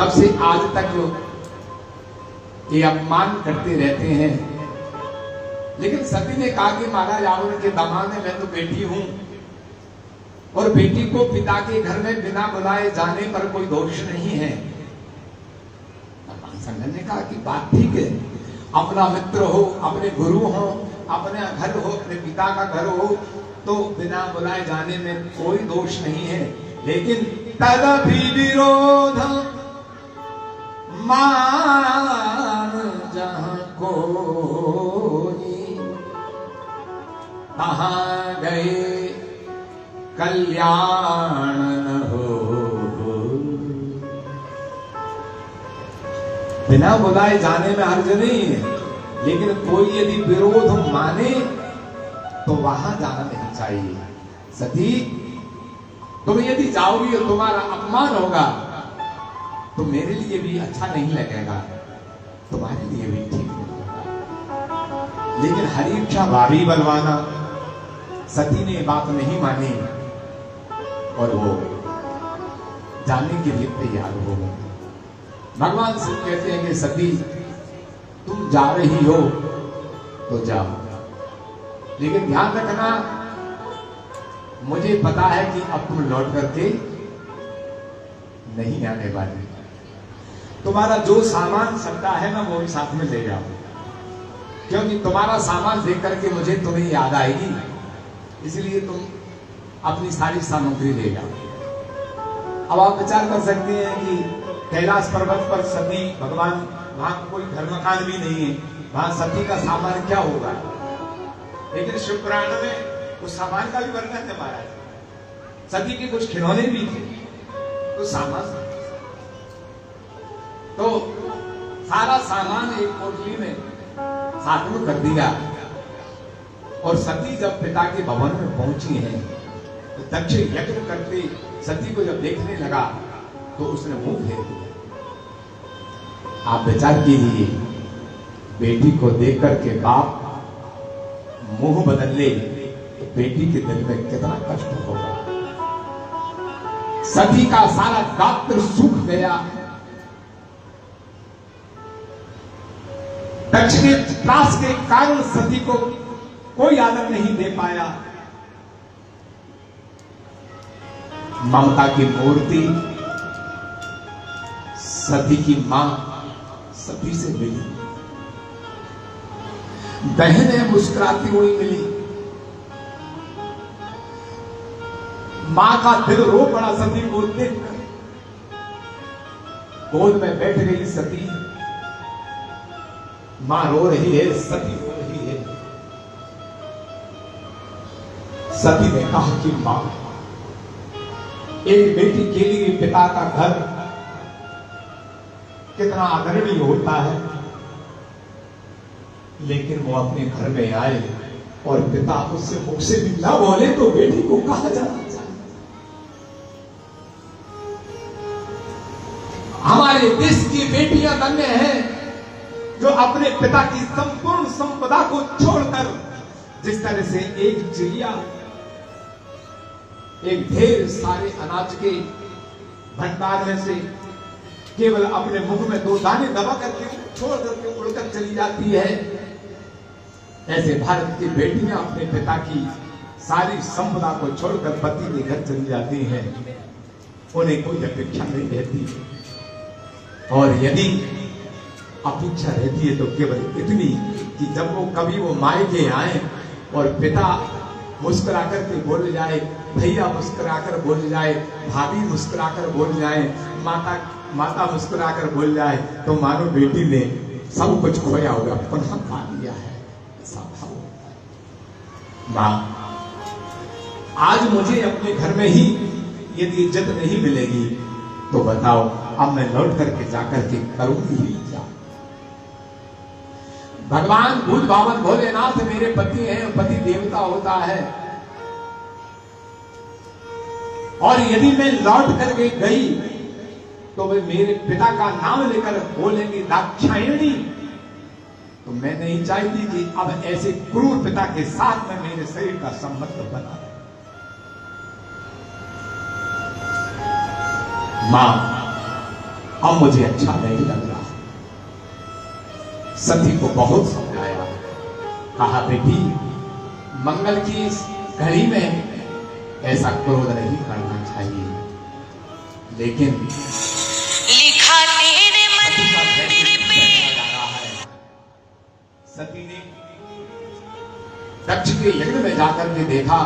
तब से आज तक ये अपमान करते रहते हैं। लेकिन सती ने कहा कि महाराज रावण के दामाद है, मैं तो बेटी हूं, और बेटी को पिता के घर में बिना बुलाए जाने पर कोई दोष नहीं है। भगवान शंकर ने कहा कि बात ठीक है, अपना मित्र हो, अपने गुरु हो, अपना घर हो, अपने पिता का घर हो, तो बिना बुलाए जाने में कोई दोष नहीं है। लेकिन तदपि विरोध मान जहां कोई, तहां गए कल्याण न हो। बिना बुलाए जाने में हर्ज नहीं है, लेकिन कोई यदि विरोध माने तो वहां जाना नहीं चाहिए। सती, तुम यदि जाओगी और तुम्हारा अपमान होगा तो मेरे लिए भी अच्छा नहीं लगेगा, तुम्हारे लिए भी ठीक नहीं होगा। लेकिन हरी इच्छा भाभी बलवाना, सती ने बात नहीं मानी और वो जाने के लिए तैयार हो गए। भगवान शिव कहते हैं कि सती, तुम जा रही हो तो जाओ, लेकिन ध्यान रखना, मुझे पता है कि अब तुम लौट करके नहीं आने वाली। तुम्हारा जो सामान सकता है ना, वो साथ में ले जाओ, क्योंकि तुम्हारा सामान देख करके मुझे तुम्हें याद आएगी, इसलिए तुम अपनी सारी सामग्री ले जाओ। अब आप विचार कर सकते हैं कि कैलाश पर्वत पर सती भगवान, वहां कोई घर मकान भी नहीं है, वहां सती का सामान क्या होगा। लेकिन शिव पुराण में उस सामान का भी वर्णन है महाराज। सती के कुछ खिलौने भी थे, तो सामान, तो सारा सामान एक पोटली में साथ में कर दिया। और सती जब पिता के भवन में पहुंची है तो दक्ष यज्ञ करते सती को जब देखने लगा तो उसने मुंह फेर दिया। आप विचार कीजिए, बेटी को देख करके बाप मुंह बदल ले तो बेटी के दिल में कितना कष्ट होगा। सती का सारा गात्र सूख गया। दक्ष के त्रास के कारण सती को कोई आदर नहीं दे पाया। ममता की मूर्ति सती की मां सती से मिली, बहनें मुस्कुराती हुई मिली। मां का दिल रो पड़ा सती को देखकर। गोद में बैठ गई सती, मां रो रही है, सती रो रही है। सती ने कहा कि मां, एक बेटी के लिए पिता का घर कितना आदरणीय होता है, लेकिन वो अपने घर में आए और पिता उससे मुख से भी ना बोले तो बेटी को कहा जाना चाहिए। हमारे देश की बेटियां धन्य हैं जो अपने पिता की संपूर्ण संपदा को छोड़कर, जिस तरह से एक चिड़िया एक ढेर सारे अनाज के भंडार में से केवल अपने मुख में 2 दाने दबा करके छोड़ करके उड़कर चली जाती है, ऐसे भारत की बेटियां अपने पिता की सारी संपदा को छोड़कर पति के घर चली जाती हैं। उन्हें कोई अपेक्षा नहीं रहती, और यदि अपेक्षा रहती है तो केवल इतनी कि जब वो कभी वो मायके आए और पिता मुस्कुराकर के बोल जाए, भैया मुस्कुराकर बोल जाए, भाभी मुस्कुराकर बोल जाए, माता मुस्कुराकर बोल जाए, तो मानो बेटी ने सब कुछ खोया होगा पुनः पा लिया है, ऐसा भाव होता है। मां, आज मुझे अपने घर में ही यदि इज्जत नहीं मिलेगी तो बताओ अब मैं लौट करके जाकर के करूंगी क्या। भगवान भूल भावन भोलेनाथ मेरे पति हैं, पति देवता होता है, और यदि मैं लौट करके गई तो वे मेरे पिता का नाम लेकर बोलेंगे दाक्षायणी, तो मैं नहीं चाहती कि अब ऐसे क्रूर पिता के साथ में मेरे शरीर का संबंध बना रहे। मां, अब मुझे अच्छा नहीं लग रहा। सती को बहुत समझाया, कहा बेटी मंगल की इस घड़ी में ऐसा क्रोध नहीं करना चाहिए, लेकिन लिखा तेरे मंदिर पे। सती ने दक्ष के यज्ञ में जाकर के देखा